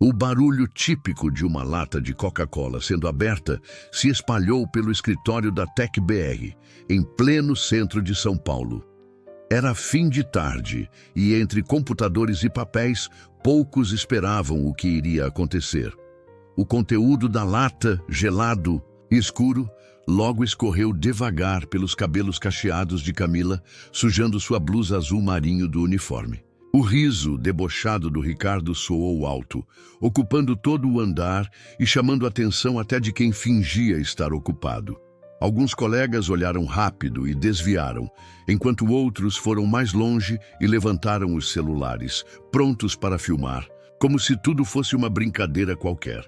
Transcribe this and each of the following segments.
O barulho típico de uma lata de Coca-Cola sendo aberta se espalhou pelo escritório da TecBR, em pleno centro de São Paulo. Era fim de tarde e, entre computadores e papéis, poucos esperavam o que iria acontecer. O conteúdo da lata, gelado e escuro, logo escorreu devagar pelos cabelos cacheados de Camila, sujando sua blusa azul marinho do uniforme. O riso debochado do Ricardo soou alto, ocupando todo o andar e chamando a atenção até de quem fingia estar ocupado. Alguns colegas olharam rápido e desviaram, enquanto outros foram mais longe e levantaram os celulares, prontos para filmar, como se tudo fosse uma brincadeira qualquer.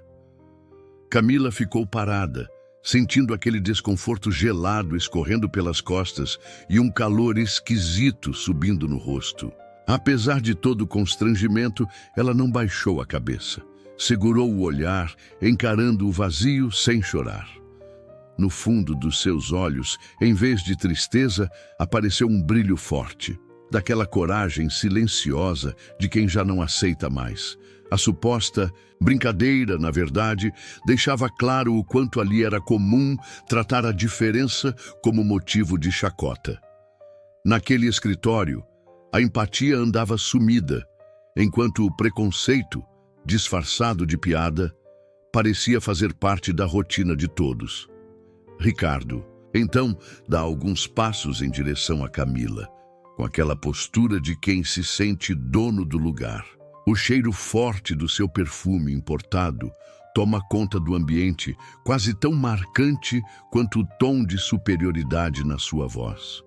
Camila ficou parada, sentindo aquele desconforto gelado escorrendo pelas costas e um calor esquisito subindo no rosto. Apesar de todo o constrangimento, ela não baixou a cabeça. Segurou o olhar, encarando o vazio sem chorar. No fundo dos seus olhos, em vez de tristeza, apareceu um brilho forte, daquela coragem silenciosa de quem já não aceita mais. A suposta brincadeira, na verdade, deixava claro o quanto ali era comum tratar a diferença como motivo de chacota. Naquele escritório, a empatia andava sumida, enquanto o preconceito, disfarçado de piada, parecia fazer parte da rotina de todos. Ricardo, então, dá alguns passos em direção a Camila, com aquela postura de quem se sente dono do lugar. O cheiro forte do seu perfume importado toma conta do ambiente, quase tão marcante quanto o tom de superioridade na sua voz.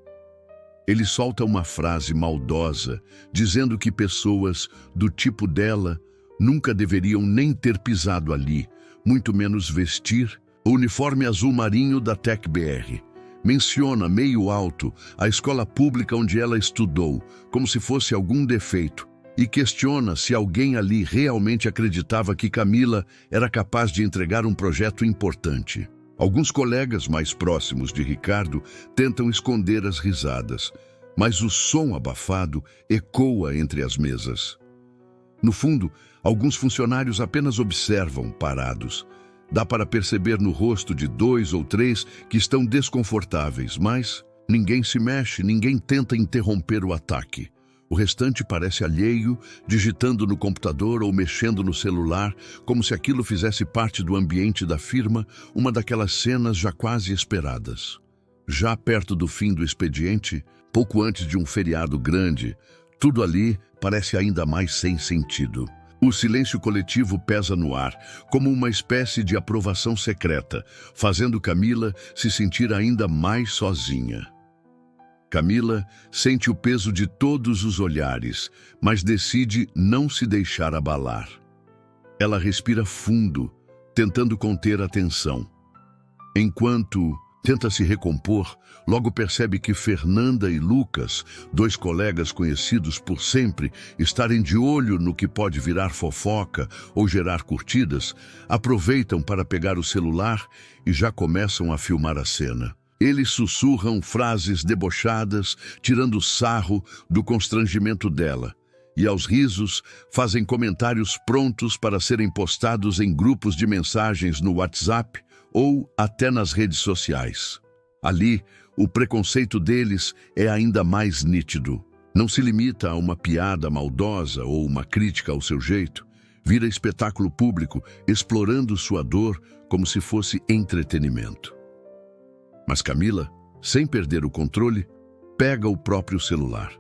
Ele solta uma frase maldosa, dizendo que pessoas do tipo dela nunca deveriam nem ter pisado ali, muito menos vestir o uniforme azul marinho da TecBR. Menciona, meio alto, a escola pública onde ela estudou, como se fosse algum defeito, e questiona se alguém ali realmente acreditava que Camila era capaz de entregar um projeto importante. Alguns colegas mais próximos de Ricardo tentam esconder as risadas, mas o som abafado ecoa entre as mesas. No fundo, alguns funcionários apenas observam, parados. Dá para perceber no rosto de 2 ou 3 que estão desconfortáveis, mas ninguém se mexe, ninguém tenta interromper o ataque. O restante parece alheio, digitando no computador ou mexendo no celular, como se aquilo fizesse parte do ambiente da firma, uma daquelas cenas já quase esperadas. Já perto do fim do expediente, pouco antes de um feriado grande, tudo ali parece ainda mais sem sentido. O silêncio coletivo pesa no ar, como uma espécie de aprovação secreta, fazendo Camila se sentir ainda mais sozinha. Camila sente o peso de todos os olhares, mas decide não se deixar abalar. Ela respira fundo, tentando conter a tensão. Enquanto tenta se recompor, logo percebe que Fernanda e Lucas, 2 colegas conhecidos por sempre estarem de olho no que pode virar fofoca ou gerar curtidas, aproveitam para pegar o celular e já começam a filmar a cena. Eles sussurram frases debochadas, tirando sarro do constrangimento dela, e aos risos fazem comentários prontos para serem postados em grupos de mensagens no WhatsApp ou até nas redes sociais. Ali, o preconceito deles é ainda mais nítido. Não se limita a uma piada maldosa ou uma crítica ao seu jeito. Vira espetáculo público, explorando sua dor como se fosse entretenimento. Mas Camila, sem perder o controle, pega o próprio celular.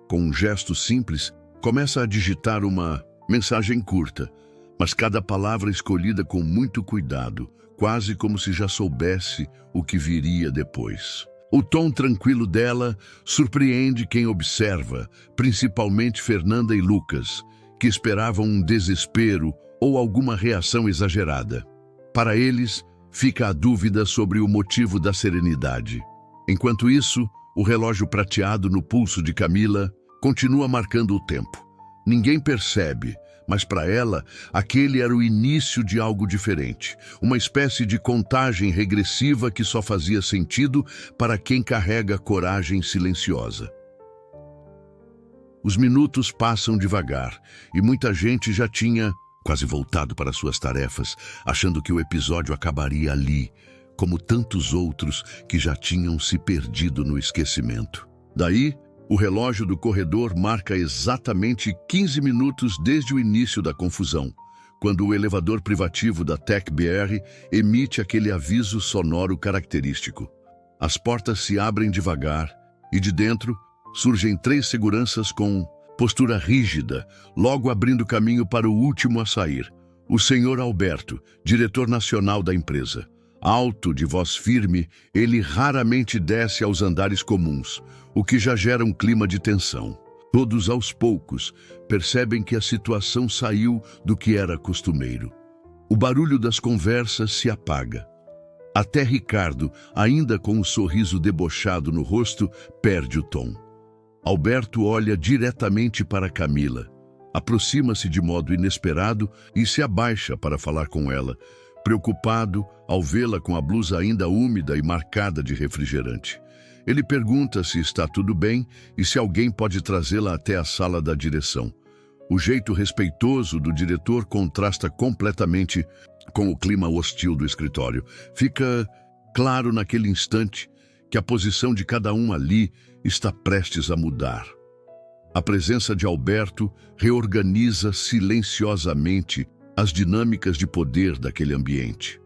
Com um gesto simples, começa a digitar uma mensagem curta, mas cada palavra escolhida com muito cuidado, quase como se já soubesse o que viria depois. O tom tranquilo dela surpreende quem observa, principalmente Fernanda e Lucas, que esperavam um desespero ou alguma reação exagerada. Para eles, fica a dúvida sobre o motivo da serenidade. Enquanto isso, o relógio prateado no pulso de Camila continua marcando o tempo. Ninguém percebe, mas para ela, aquele era o início de algo diferente, uma espécie de contagem regressiva que só fazia sentido para quem carrega coragem silenciosa. Os minutos passam devagar e muita gente já tinha quase voltado para suas tarefas, achando que o episódio acabaria ali, como tantos outros que já tinham se perdido no esquecimento. Daí, o relógio do corredor marca exatamente 15 minutos desde o início da confusão, quando o elevador privativo da TecBR emite aquele aviso sonoro característico. As portas se abrem devagar e de dentro surgem 3 seguranças com postura rígida, logo abrindo caminho para o último a sair, o senhor Alberto, diretor nacional da empresa. Alto, de voz firme, ele raramente desce aos andares comuns, o que já gera um clima de tensão. Todos, aos poucos, percebem que a situação saiu do que era costumeiro. O barulho das conversas se apaga. Até Ricardo, ainda com um sorriso debochado no rosto, perde o tom. Alberto olha diretamente para Camila, aproxima-se de modo inesperado e se abaixa para falar com ela, preocupado ao vê-la com a blusa ainda úmida e marcada de refrigerante. Ele pergunta se está tudo bem e se alguém pode trazê-la até a sala da direção. O jeito respeitoso do diretor contrasta completamente com o clima hostil do escritório. Fica claro naquele instante que a posição de cada um ali está prestes a mudar. A presença de Alberto reorganiza silenciosamente as dinâmicas de poder daquele ambiente.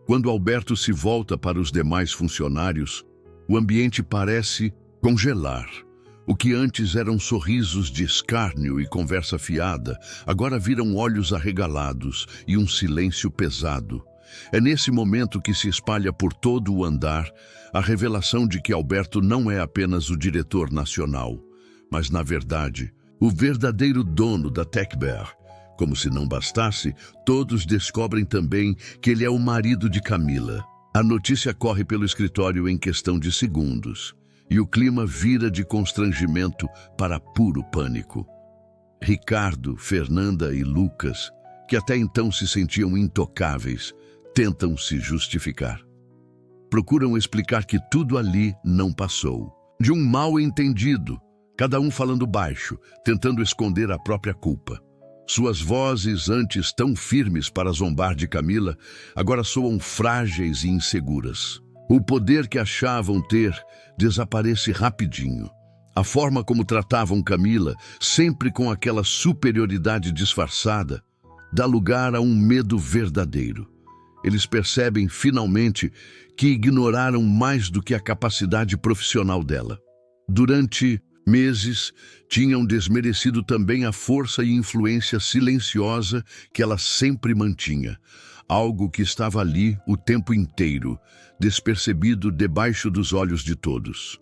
Quando Alberto se volta para os demais funcionários, o ambiente parece congelar. O que antes eram sorrisos de escárnio e conversa fiada, agora viram olhos arregalados e um silêncio pesado. É nesse momento que se espalha por todo o andar a revelação de que Alberto não é apenas o diretor nacional, mas, na verdade, o verdadeiro dono da TecBR. Como se não bastasse, todos descobrem também que ele é o marido de Camila. A notícia corre pelo escritório em questão de segundos, e o clima vira de constrangimento para puro pânico. Ricardo, Fernanda e Lucas, que até então se sentiam intocáveis, tentam se justificar. Procuram explicar que tudo ali não passou. De um mal-entendido, cada um falando baixo, tentando esconder a própria culpa. Suas vozes, antes tão firmes para zombar de Camila, agora soam frágeis e inseguras. O poder que achavam ter desaparece rapidinho. A forma como tratavam Camila, sempre com aquela superioridade disfarçada, dá lugar a um medo verdadeiro. Eles percebem, finalmente, que ignoraram mais do que a capacidade profissional dela. Durante meses, tinham desmerecido também a força e influência silenciosa que ela sempre mantinha, algo que estava ali o tempo inteiro, despercebido debaixo dos olhos de todos.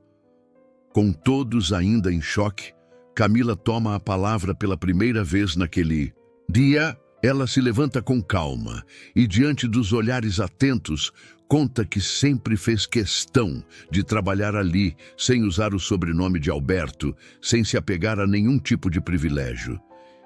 Com todos ainda em choque, Camila toma a palavra pela primeira vez naquele dia. Ela se levanta com calma e, diante dos olhares atentos, conta que sempre fez questão de trabalhar ali, sem usar o sobrenome de Alberto, sem se apegar a nenhum tipo de privilégio.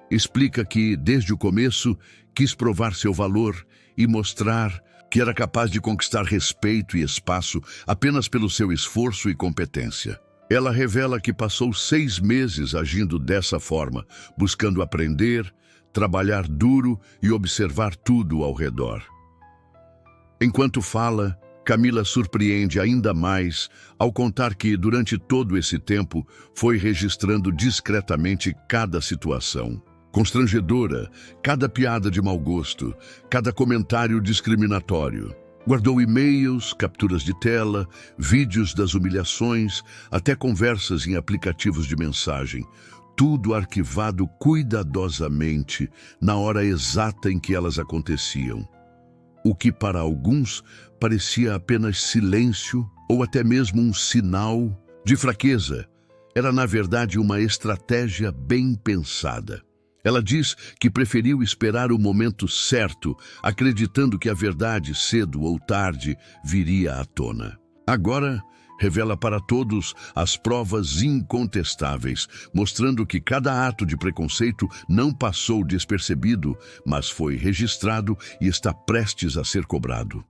Explica que, desde o começo, quis provar seu valor e mostrar que era capaz de conquistar respeito e espaço apenas pelo seu esforço e competência. Ela revela que passou 6 meses agindo dessa forma, buscando aprender, trabalhar duro e observar tudo ao redor. Enquanto fala, Camila surpreende ainda mais ao contar que, durante todo esse tempo, foi registrando discretamente cada situação. Constrangedora, cada piada de mau gosto, cada comentário discriminatório. Guardou e-mails, capturas de tela, vídeos das humilhações, até conversas em aplicativos de mensagem. Tudo arquivado cuidadosamente na hora exata em que elas aconteciam. O que para alguns parecia apenas silêncio ou até mesmo um sinal de fraqueza, era na verdade uma estratégia bem pensada. Ela diz que preferiu esperar o momento certo, acreditando que a verdade, cedo ou tarde, viria à tona. Agora, revela para todos as provas incontestáveis, mostrando que cada ato de preconceito não passou despercebido, mas foi registrado e está prestes a ser cobrado.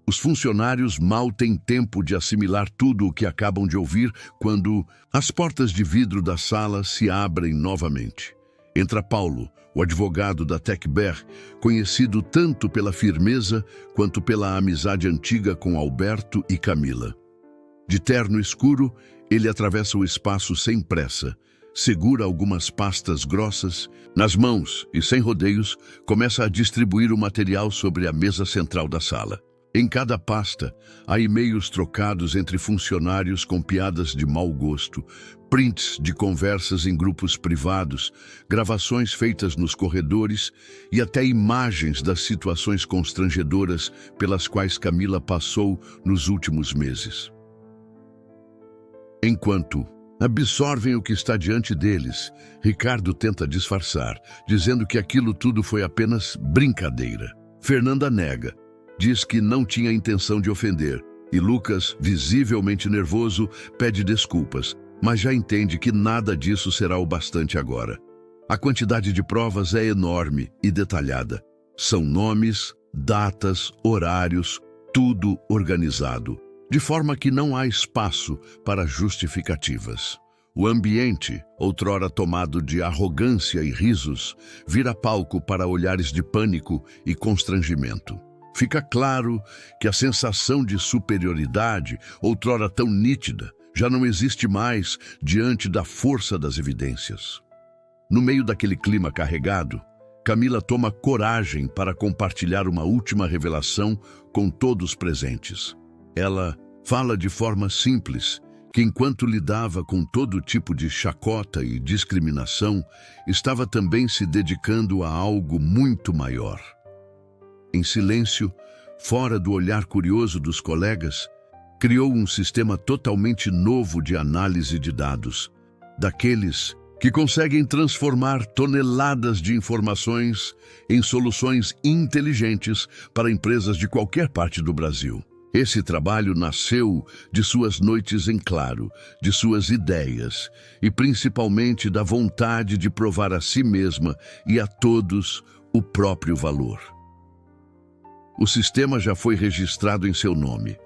Os funcionários mal têm tempo de assimilar tudo o que acabam de ouvir quando as portas de vidro da sala se abrem novamente. Entra Paulo, o advogado da TecBer, conhecido tanto pela firmeza quanto pela amizade antiga com Alberto e Camila. De terno escuro, ele atravessa o espaço sem pressa, segura algumas pastas grossas nas mãos e, sem rodeios, começa a distribuir o material sobre a mesa central da sala. Em cada pasta, há e-mails trocados entre funcionários com piadas de mau gosto, prints de conversas em grupos privados, gravações feitas nos corredores e até imagens das situações constrangedoras pelas quais Camila passou nos últimos meses. Enquanto absorvem o que está diante deles, Ricardo tenta disfarçar, dizendo que aquilo tudo foi apenas brincadeira. Fernanda nega. Diz que não tinha intenção de ofender, e Lucas, visivelmente nervoso, pede desculpas, mas já entende que nada disso será o bastante agora. A quantidade de provas é enorme e detalhada. São nomes, datas, horários, tudo organizado, de forma que não há espaço para justificativas. O ambiente, outrora tomado de arrogância e risos, vira palco para olhares de pânico e constrangimento. Fica claro que a sensação de superioridade, outrora tão nítida, já não existe mais diante da força das evidências. No meio daquele clima carregado, Camila toma coragem para compartilhar uma última revelação com todos presentes. Ela fala de forma simples que, enquanto lidava com todo tipo de chacota e discriminação, estava também se dedicando a algo muito maior. Em silêncio, fora do olhar curioso dos colegas, criou um sistema totalmente novo de análise de dados, daqueles que conseguem transformar toneladas de informações em soluções inteligentes para empresas de qualquer parte do Brasil. Esse trabalho nasceu de suas noites em claro, de suas ideias e principalmente da vontade de provar a si mesma e a todos o próprio valor. O sistema já foi registrado em seu nome.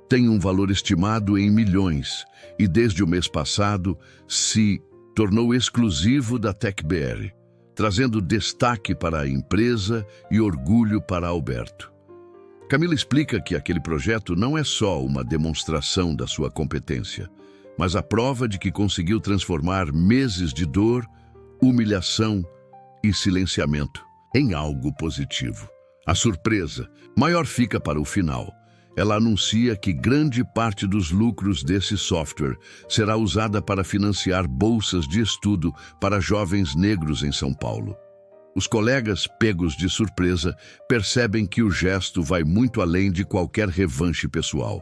Tem um valor estimado em milhões e, desde o mês passado, se tornou exclusivo da TecBer, trazendo destaque para a empresa e orgulho para Alberto. Camila explica que aquele projeto não é só uma demonstração da sua competência, mas a prova de que conseguiu transformar meses de dor, humilhação e silenciamento em algo positivo. A surpresa maior fica para o final. Ela anuncia que grande parte dos lucros desse software será usada para financiar bolsas de estudo para jovens negros em São Paulo. Os colegas, pegos de surpresa, percebem que o gesto vai muito além de qualquer revanche pessoal.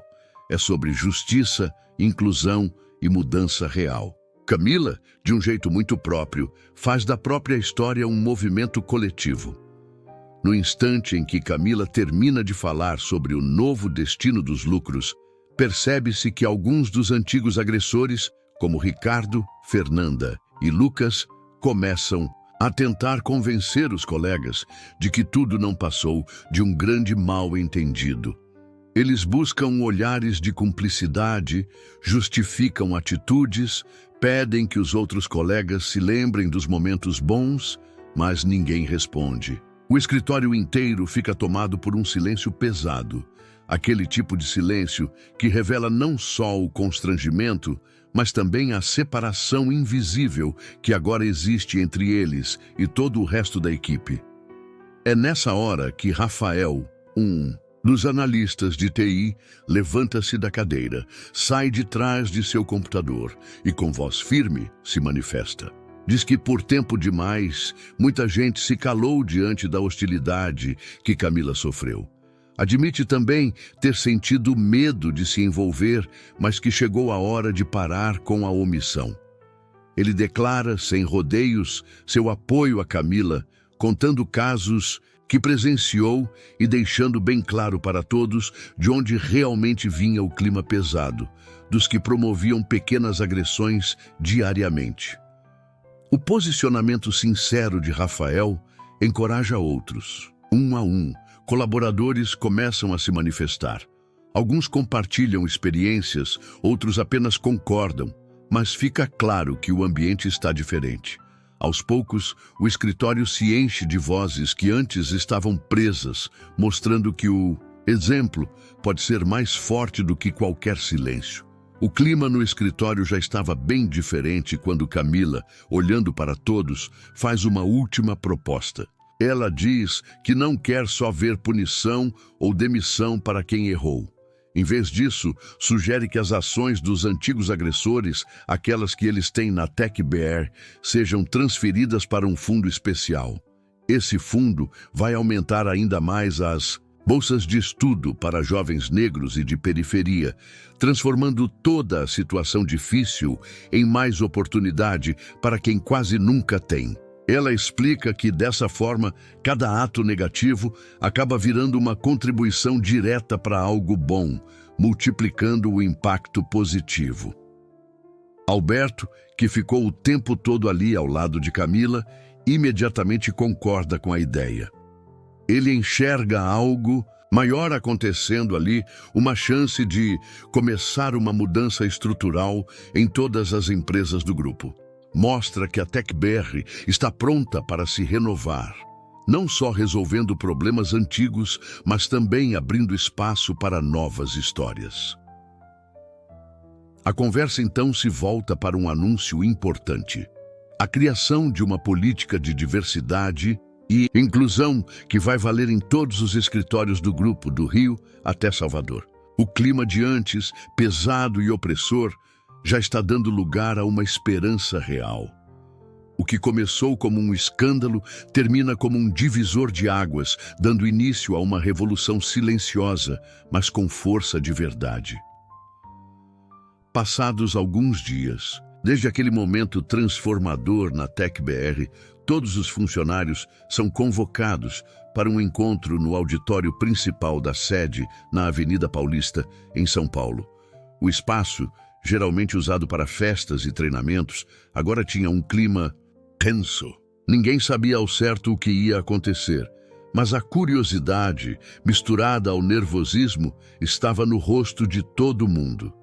É sobre justiça, inclusão e mudança real. Camila, de um jeito muito próprio, faz da própria história um movimento coletivo. No instante em que Camila termina de falar sobre o novo destino dos lucros, percebe-se que alguns dos antigos agressores, como Ricardo, Fernanda e Lucas, começam a tentar convencer os colegas de que tudo não passou de um grande mal-entendido. Eles buscam olhares de cumplicidade, justificam atitudes, pedem que os outros colegas se lembrem dos momentos bons, mas ninguém responde. O escritório inteiro fica tomado por um silêncio pesado, aquele tipo de silêncio que revela não só o constrangimento, mas também a separação invisível que agora existe entre eles e todo o resto da equipe. É nessa hora que Rafael, um dos analistas de TI, levanta-se da cadeira, sai de trás de seu computador e, com voz firme, se manifesta. Diz que por tempo demais, muita gente se calou diante da hostilidade que Camila sofreu. Admite também ter sentido medo de se envolver, mas que chegou a hora de parar com a omissão. Ele declara, sem rodeios, seu apoio a Camila, contando casos que presenciou e deixando bem claro para todos de onde realmente vinha o clima pesado, dos que promoviam pequenas agressões diariamente. O posicionamento sincero de Rafael encoraja outros. Um a um, colaboradores começam a se manifestar. Alguns compartilham experiências, outros apenas concordam, mas fica claro que o ambiente está diferente. Aos poucos, o escritório se enche de vozes que antes estavam presas, mostrando que o exemplo pode ser mais forte do que qualquer silêncio. O clima no escritório já estava bem diferente quando Camila, olhando para todos, faz uma última proposta. Ela diz que não quer só ver punição ou demissão para quem errou. Em vez disso, sugere que as ações dos antigos agressores, aquelas que eles têm na TecBR, sejam transferidas para um fundo especial. Esse fundo vai aumentar ainda mais as bolsas de estudo para jovens negros e de periferia, transformando toda a situação difícil em mais oportunidade para quem quase nunca tem. Ela explica que, dessa forma, cada ato negativo acaba virando uma contribuição direta para algo bom, multiplicando o impacto positivo. Alberto, que ficou o tempo todo ali ao lado de Camila, imediatamente concorda com a ideia. Ele enxerga algo maior acontecendo ali, uma chance de começar uma mudança estrutural em todas as empresas do grupo. Mostra que a TecBR está pronta para se renovar, não só resolvendo problemas antigos, mas também abrindo espaço para novas histórias. A conversa então se volta para um anúncio importante: a criação de uma política de diversidade e inclusão que vai valer em todos os escritórios do grupo, do Rio até Salvador. O clima de antes, pesado e opressor, já está dando lugar a uma esperança real. O que começou como um escândalo termina como um divisor de águas, dando início a uma revolução silenciosa, mas com força de verdade. Passados alguns dias, desde aquele momento transformador na TecBR, todos os funcionários são convocados para um encontro no auditório principal da sede na Avenida Paulista, em São Paulo. O espaço, geralmente usado para festas e treinamentos, agora tinha um clima tenso. Ninguém sabia ao certo o que ia acontecer, mas a curiosidade, misturada ao nervosismo, estava no rosto de todo mundo.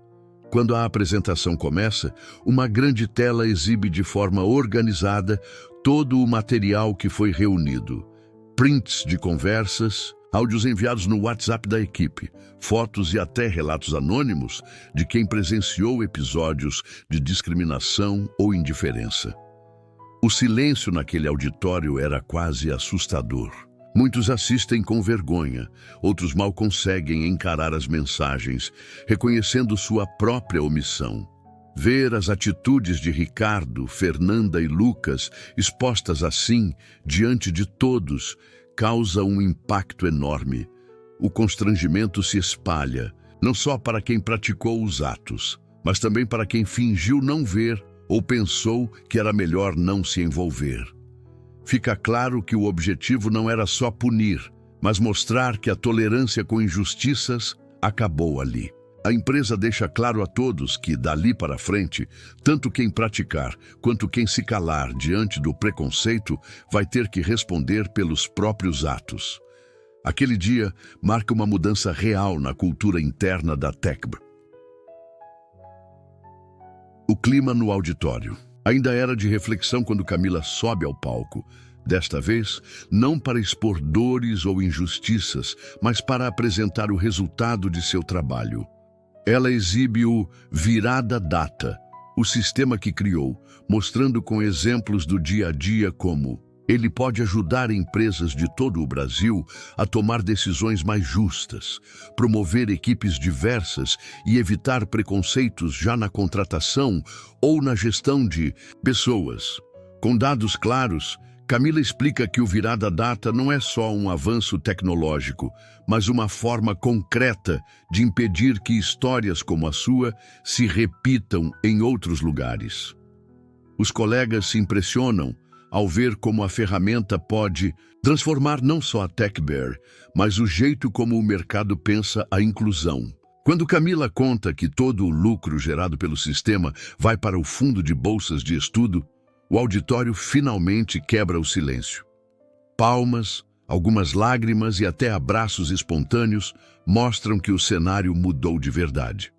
Quando a apresentação começa, uma grande tela exibe de forma organizada todo o material que foi reunido. Prints de conversas, áudios enviados no WhatsApp da equipe, fotos e até relatos anônimos de quem presenciou episódios de discriminação ou indiferença. O silêncio naquele auditório era quase assustador. Muitos assistem com vergonha, outros mal conseguem encarar as mensagens, reconhecendo sua própria omissão. Ver as atitudes de Ricardo, Fernanda e Lucas expostas assim, diante de todos, causa um impacto enorme. O constrangimento se espalha, não só para quem praticou os atos, mas também para quem fingiu não ver ou pensou que era melhor não se envolver. Fica claro que o objetivo não era só punir, mas mostrar que a tolerância com injustiças acabou ali. A empresa deixa claro a todos que, dali para frente, tanto quem praticar quanto quem se calar diante do preconceito vai ter que responder pelos próprios atos. Aquele dia marca uma mudança real na cultura interna da TecBR. O clima no auditório ainda era de reflexão quando Camila sobe ao palco. Desta vez, não para expor dores ou injustiças, mas para apresentar o resultado de seu trabalho. Ela exibe o Virada Data, o sistema que criou, mostrando com exemplos do dia a dia como ele pode ajudar empresas de todo o Brasil a tomar decisões mais justas, promover equipes diversas e evitar preconceitos já na contratação ou na gestão de pessoas. Com dados claros, Camila explica que o Virada Data não é só um avanço tecnológico, mas uma forma concreta de impedir que histórias como a sua se repitam em outros lugares. Os colegas se impressionam ao ver como a ferramenta pode transformar não só a TecBR, mas o jeito como o mercado pensa a inclusão. Quando Camila conta que todo o lucro gerado pelo sistema vai para o fundo de bolsas de estudo, o auditório finalmente quebra o silêncio. Palmas, algumas lágrimas e até abraços espontâneos mostram que o cenário mudou de verdade.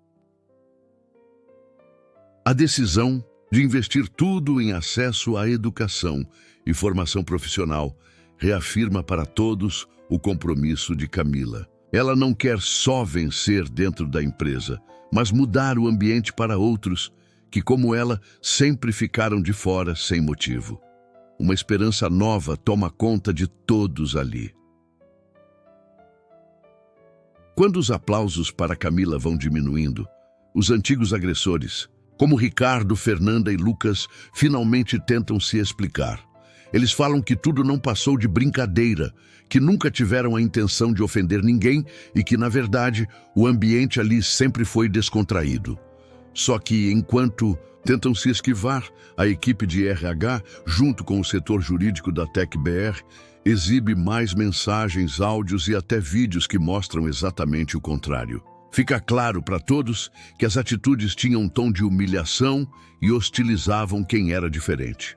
A decisão de investir tudo em acesso à educação e formação profissional, reafirma para todos o compromisso de Camila. Ela não quer só vencer dentro da empresa, mas mudar o ambiente para outros que, como ela, sempre ficaram de fora sem motivo. Uma esperança nova toma conta de todos ali. Quando os aplausos para Camila vão diminuindo, os antigos agressores, como Ricardo, Fernanda e Lucas, finalmente tentam se explicar. Eles falam que tudo não passou de brincadeira, que nunca tiveram a intenção de ofender ninguém e que, na verdade, o ambiente ali sempre foi descontraído. Só que, enquanto tentam se esquivar, a equipe de RH, junto com o setor jurídico da TecBR, exibe mais mensagens, áudios e até vídeos que mostram exatamente o contrário. Fica claro para todos que as atitudes tinham um tom de humilhação e hostilizavam quem era diferente.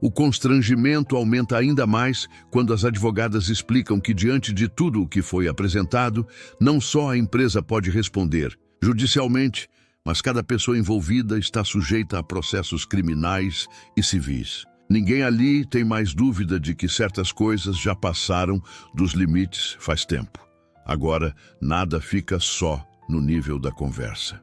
O constrangimento aumenta ainda mais quando as advogadas explicam que, diante de tudo o que foi apresentado, não só a empresa pode responder judicialmente, mas cada pessoa envolvida está sujeita a processos criminais e civis. Ninguém ali tem mais dúvida de que certas coisas já passaram dos limites faz tempo. Agora, nada fica só no nível da conversa.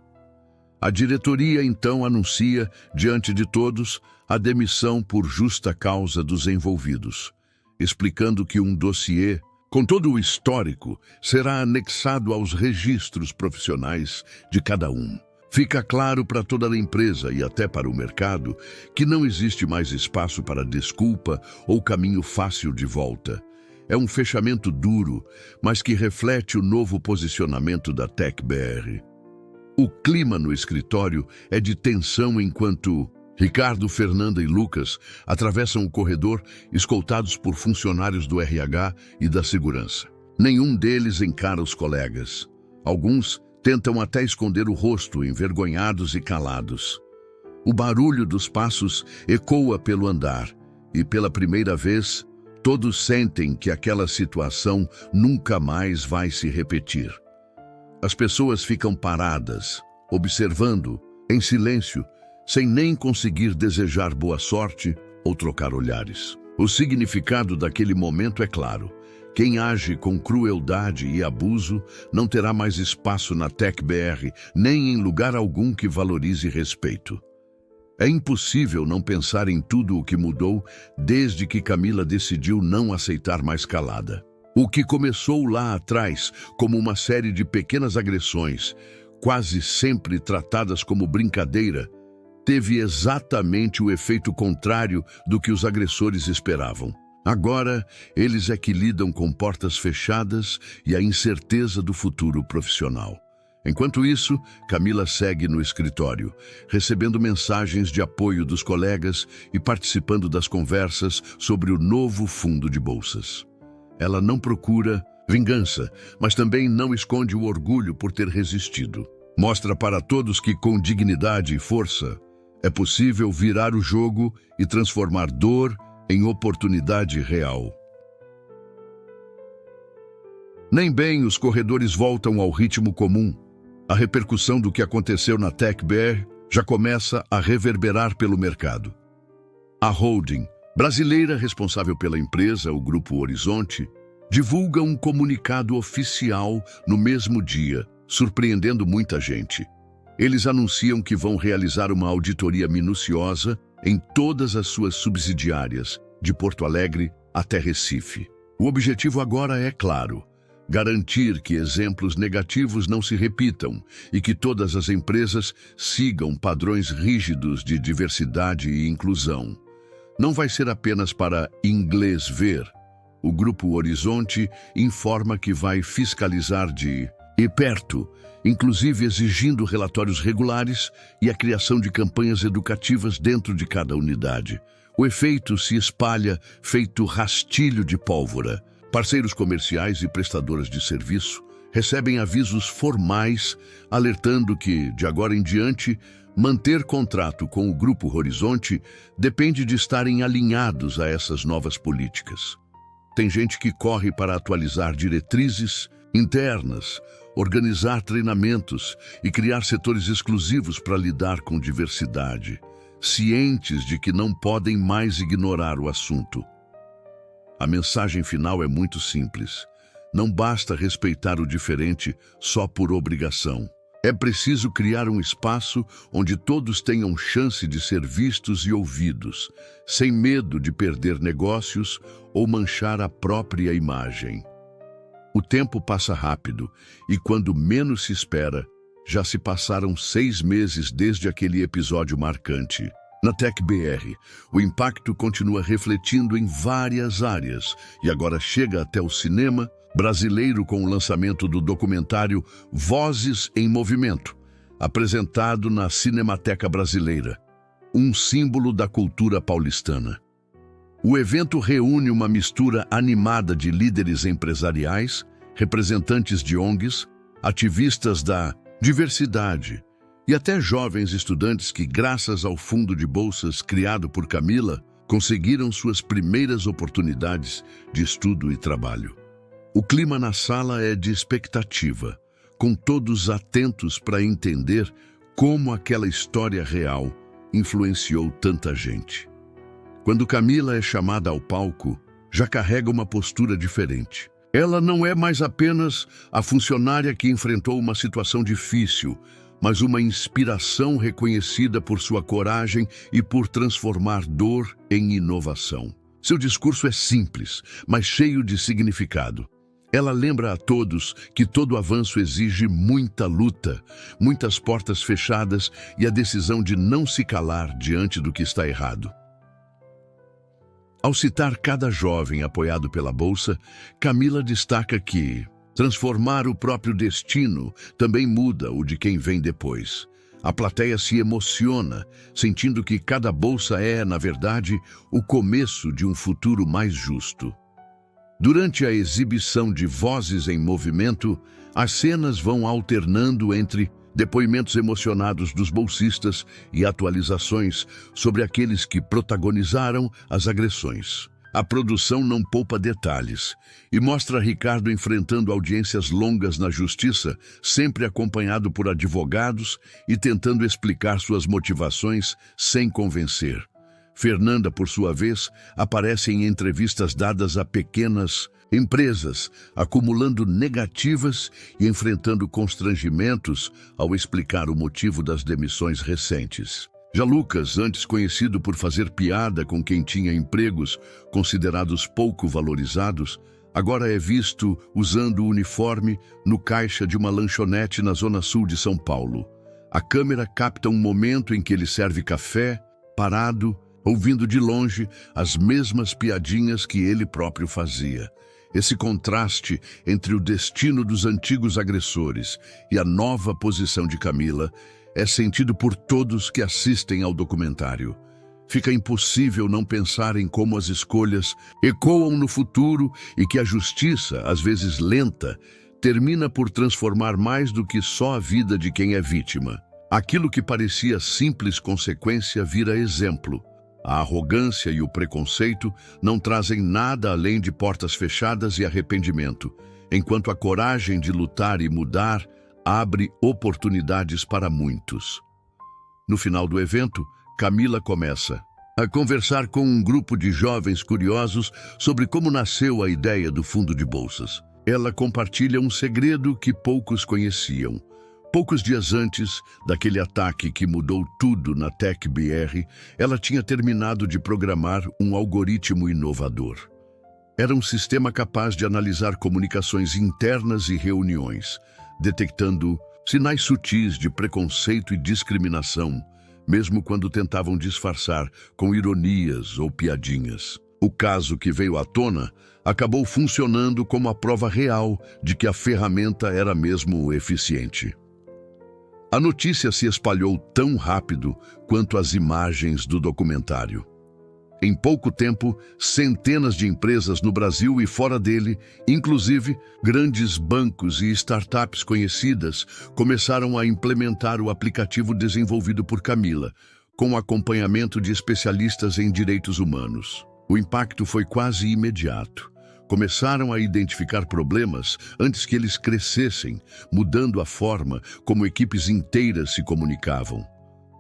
A diretoria, então, anuncia, diante de todos, a demissão por justa causa dos envolvidos, explicando que um dossiê, com todo o histórico, será anexado aos registros profissionais de cada um. Fica claro para toda a empresa e até para o mercado que não existe mais espaço para desculpa ou caminho fácil de volta. É um fechamento duro, mas que reflete o novo posicionamento da TecBR. O clima no escritório é de tensão enquanto Ricardo, Fernanda e Lucas atravessam o corredor escoltados por funcionários do RH e da segurança. Nenhum deles encara os colegas. Alguns tentam até esconder o rosto, envergonhados e calados. O barulho dos passos ecoa pelo andar e, pela primeira vez, todos sentem que aquela situação nunca mais vai se repetir. As pessoas ficam paradas, observando, em silêncio, sem nem conseguir desejar boa sorte ou trocar olhares. O significado daquele momento é claro. Quem age com crueldade e abuso não terá mais espaço na TecBR, nem em lugar algum que valorize respeito. É impossível não pensar em tudo o que mudou desde que Camila decidiu não aceitar mais calada. O que começou lá atrás como uma série de pequenas agressões, quase sempre tratadas como brincadeira, teve exatamente o efeito contrário do que os agressores esperavam. Agora, eles é que lidam com portas fechadas e a incerteza do futuro profissional. Enquanto isso, Camila segue no escritório, recebendo mensagens de apoio dos colegas e participando das conversas sobre o novo fundo de bolsas. Ela não procura vingança, mas também não esconde o orgulho por ter resistido. Mostra para todos que, com dignidade e força, é possível virar o jogo e transformar dor em oportunidade real. Nem bem os corredores voltam ao ritmo comum. A repercussão do que aconteceu na TecBR já começa a reverberar pelo mercado. A holding brasileira responsável pela empresa, o Grupo Horizonte, divulga um comunicado oficial no mesmo dia, surpreendendo muita gente. Eles anunciam que vão realizar uma auditoria minuciosa em todas as suas subsidiárias, de Porto Alegre até Recife. O objetivo agora é claro: garantir que exemplos negativos não se repitam e que todas as empresas sigam padrões rígidos de diversidade e inclusão. Não vai ser apenas para inglês ver. O Grupo Horizonte informa que vai fiscalizar de perto, inclusive exigindo relatórios regulares e a criação de campanhas educativas dentro de cada unidade. O efeito se espalha feito rastilho de pólvora. Parceiros comerciais e prestadoras de serviço recebem avisos formais alertando que, de agora em diante, manter contrato com o Grupo Horizonte depende de estarem alinhados a essas novas políticas. Tem gente que corre para atualizar diretrizes internas, organizar treinamentos e criar setores exclusivos para lidar com diversidade. cientes de que não podem mais ignorar o assunto. A mensagem final é muito simples. Não basta respeitar o diferente só por obrigação. É preciso criar um espaço onde todos tenham chance de ser vistos e ouvidos, sem medo de perder negócios ou manchar a própria imagem. O tempo passa rápido e, quando menos se espera, já se passaram 6 meses desde aquele episódio marcante. Na TecBR, o impacto continua refletindo em várias áreas e agora chega até o cinema brasileiro com o lançamento do documentário Vozes em Movimento, apresentado na Cinemateca Brasileira, um símbolo da cultura paulistana. O evento reúne uma mistura animada de líderes empresariais, representantes de ONGs, ativistas da diversidade e até jovens estudantes que, graças ao fundo de bolsas criado por Camila, conseguiram suas primeiras oportunidades de estudo e trabalho. O clima na sala é de expectativa, com todos atentos para entender como aquela história real influenciou tanta gente. Quando Camila é chamada ao palco, já carrega uma postura diferente. Ela não é mais apenas a funcionária que enfrentou uma situação difícil, mas uma inspiração reconhecida por sua coragem e por transformar dor em inovação. Seu discurso é simples, mas cheio de significado. Ela lembra a todos que todo avanço exige muita luta, muitas portas fechadas e a decisão de não se calar diante do que está errado. Ao citar cada jovem apoiado pela Bolsa, Camila destaca que transformar o próprio destino também muda o de quem vem depois. A plateia se emociona, sentindo que cada bolsa é, na verdade, o começo de um futuro mais justo. Durante a exibição de Vozes em Movimento, as cenas vão alternando entre depoimentos emocionados dos bolsistas e atualizações sobre aqueles que protagonizaram as agressões. A produção não poupa detalhes e mostra Ricardo enfrentando audiências longas na justiça, sempre acompanhado por advogados e tentando explicar suas motivações sem convencer. Fernanda, por sua vez, aparece em entrevistas dadas a pequenas empresas, acumulando negativas e enfrentando constrangimentos ao explicar o motivo das demissões recentes. Já Lucas, antes conhecido por fazer piada com quem tinha empregos considerados pouco valorizados, agora é visto usando o uniforme no caixa de uma lanchonete na zona sul de São Paulo. A câmera capta um momento em que ele serve café, parado, ouvindo de longe as mesmas piadinhas que ele próprio fazia. Esse contraste entre o destino dos antigos agressores e a nova posição de Camila é sentido por todos que assistem ao documentário. Fica impossível não pensar em como as escolhas ecoam no futuro e que a justiça, às vezes lenta, termina por transformar mais do que só a vida de quem é vítima. Aquilo que parecia simples consequência vira exemplo. A arrogância e o preconceito não trazem nada além de portas fechadas e arrependimento, enquanto a coragem de lutar e mudar abre oportunidades para muitos. No final do evento, Camila começa a conversar com um grupo de jovens curiosos sobre como nasceu a ideia do fundo de bolsas. Ela compartilha um segredo que poucos conheciam. Poucos dias antes daquele ataque que mudou tudo na TecBR, ela tinha terminado de programar um algoritmo inovador. Era um sistema capaz de analisar comunicações internas e reuniões, detectando sinais sutis de preconceito e discriminação, mesmo quando tentavam disfarçar com ironias ou piadinhas. O caso que veio à tona acabou funcionando como a prova real de que a ferramenta era mesmo eficiente. A notícia se espalhou tão rápido quanto as imagens do documentário. Em pouco tempo, centenas de empresas no Brasil e fora dele, inclusive grandes bancos e startups conhecidas, começaram a implementar o aplicativo desenvolvido por Camila, com acompanhamento de especialistas em direitos humanos. O impacto foi quase imediato. Começaram a identificar problemas antes que eles crescessem, mudando a forma como equipes inteiras se comunicavam.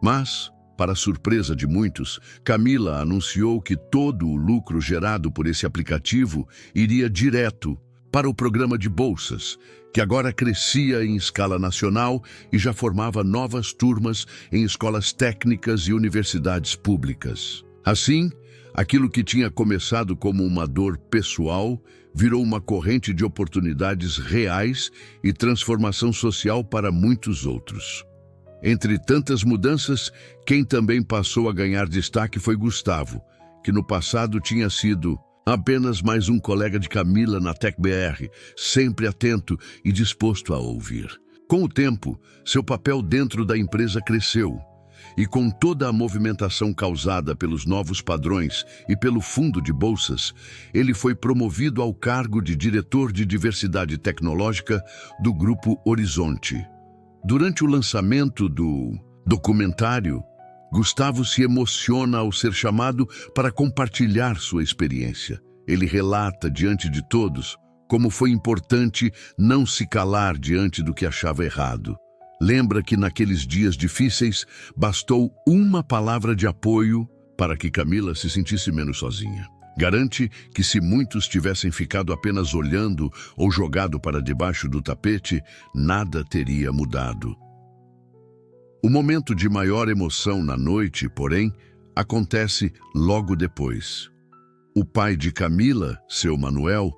Mas, Para a surpresa de muitos, Camila anunciou que todo o lucro gerado por esse aplicativo iria direto para o programa de bolsas, que agora crescia em escala nacional e já formava novas turmas em escolas técnicas e universidades públicas. Assim, aquilo que tinha começado como uma dor pessoal virou uma corrente de oportunidades reais e transformação social para muitos outros. Entre tantas mudanças, quem também passou a ganhar destaque foi Gustavo, que no passado tinha sido apenas mais um colega de Camila na TecBR, sempre atento e disposto a ouvir. Com o tempo, seu papel dentro da empresa cresceu, e com toda a movimentação causada pelos novos padrões e pelo fundo de bolsas, ele foi promovido ao cargo de diretor de diversidade tecnológica do Grupo Horizonte. Durante o lançamento do documentário, Gustavo se emociona ao ser chamado para compartilhar sua experiência. Ele relata diante de todos como foi importante não se calar diante do que achava errado. Lembra que naqueles dias difíceis bastou uma palavra de apoio para que Camila se sentisse menos sozinha. Garante que se muitos tivessem ficado apenas olhando ou jogado para debaixo do tapete, nada teria mudado. O momento de maior emoção na noite, porém, acontece logo depois. O pai de Camila, seu Manuel,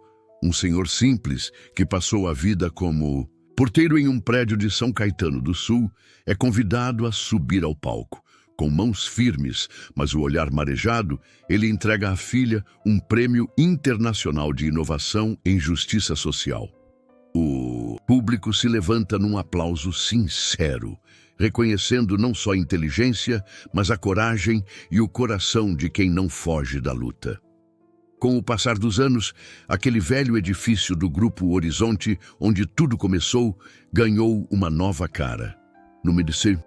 um senhor simples que passou a vida como porteiro em um prédio de São Caetano do Sul, é convidado a subir ao palco. Com mãos firmes, mas o olhar marejado, ele entrega à filha um prêmio internacional de inovação em justiça social. O público se levanta num aplauso sincero, reconhecendo não só a inteligência, mas a coragem e o coração de quem não foge da luta. Com o passar dos anos, aquele velho edifício do Grupo Horizonte, onde tudo começou, ganhou uma nova cara. No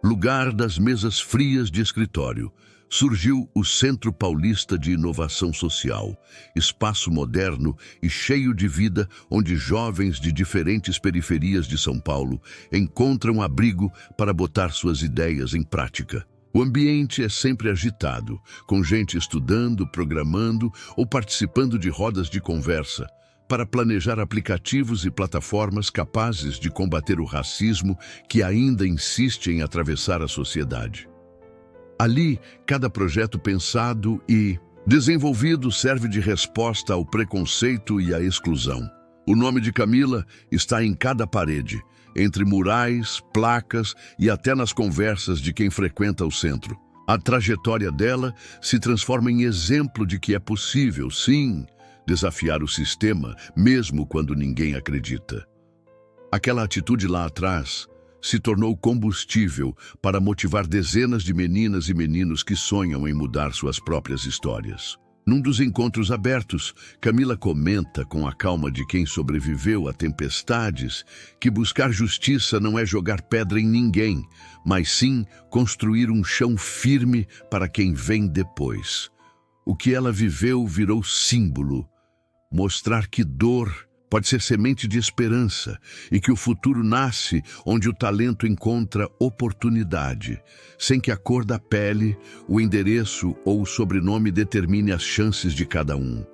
lugar das mesas frias de escritório, surgiu o Centro Paulista de Inovação Social, espaço moderno e cheio de vida onde jovens de diferentes periferias de São Paulo encontram abrigo para botar suas ideias em prática. O ambiente é sempre agitado, com gente estudando, programando ou participando de rodas de conversa, para planejar aplicativos e plataformas capazes de combater o racismo que ainda insiste em atravessar a sociedade. Ali, cada projeto pensado e desenvolvido serve de resposta ao preconceito e à exclusão. O nome de Camila está em cada parede, entre murais, placas e até nas conversas de quem frequenta o centro. A trajetória dela se transforma em exemplo de que é possível, sim, desafiar o sistema, mesmo quando ninguém acredita. Aquela atitude lá atrás se tornou combustível para motivar dezenas de meninas e meninos que sonham em mudar suas próprias histórias. Num dos encontros abertos, Camila comenta com a calma de quem sobreviveu a tempestades que buscar justiça não é jogar pedra em ninguém, mas sim construir um chão firme para quem vem depois. O que ela viveu virou símbolo, mostrar que dor pode ser semente de esperança e que o futuro nasce onde o talento encontra oportunidade, sem que a cor da pele, o endereço ou o sobrenome determine as chances de cada um.